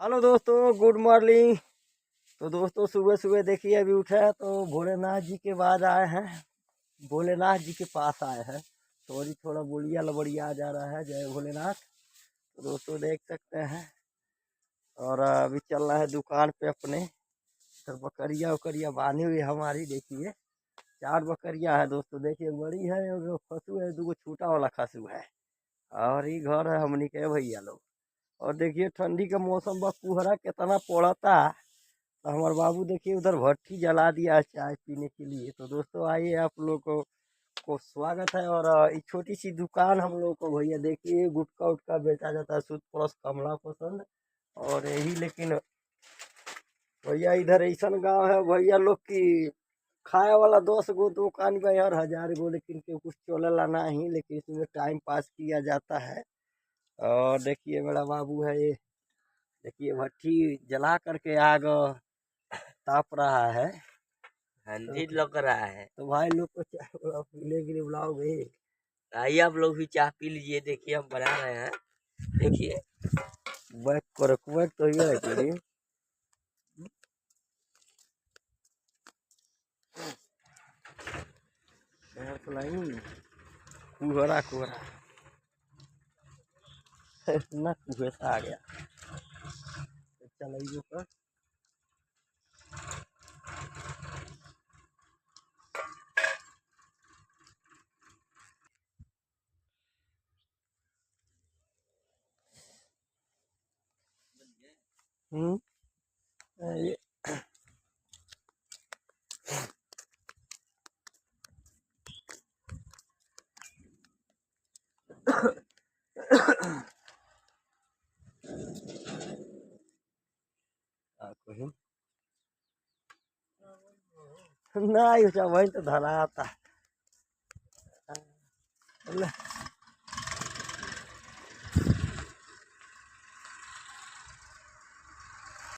Hello दोस्तों, good morning. तो दोस्तों सुबह सुबह देखिए अभी उठे हैं तो भोलेनाथ जी के बाद आए हैं, भोलेनाथ जी के पास आए हैं। सॉरी थोड़ा बुढ़िया लबड़िया आ जा रहा है। जय भोलेनाथ। तो दोस्तों देख सकते हैं और अभी चल रहा है दुकान पे अपने। तो बकरिया उकरिया बांधी हुई है हमारी। देखिए 4 बकरिया है दोस्तों। देखिए बड़ी है, एगो खसू है, 2 छोटा वाला खसू है। और ये घर है हमनी के भैया लोग। और देखिए ठंडी का मौसम बा, कुहरा कितना पड़ता। तो हमारे बाबू देखिए उधर भट्टी जला दिया है चाय पीने के लिए। तो दोस्तों आइए आप लोग को स्वागत है। और ये छोटी सी दुकान हम लोग को भैया देखिए गुटखा उटका बेचा जाता है, सूद प्लस कमला पसंद और यही। लेकिन भैया इधर ऐसा गांव है भैया लोग की खाए वाला 10 गो दुकान बा यार, 1000 गो, लेकिन के कुछ चलेला नहीं। लेकिन इसमें टाइम पास किया जाता है। और देखिए मेरा बाबू है ये, देखिए भट्टी जला करके आग ताप रहा है। ठंडी लग रहा है। तो भाई लोग को चाय पीने के लिए बुलाओगे? आइए आप लोग भी चाय पी लीजिए। देखिए हम बना रहे हैं। देखिए बैक करो, बैक तो ये है तेरी। यार फलाइन कुहरा कुहरा इतना कुहसा आ गया। चलाइए पर हम्म ये कोई नहीं, वही तो धरा आता।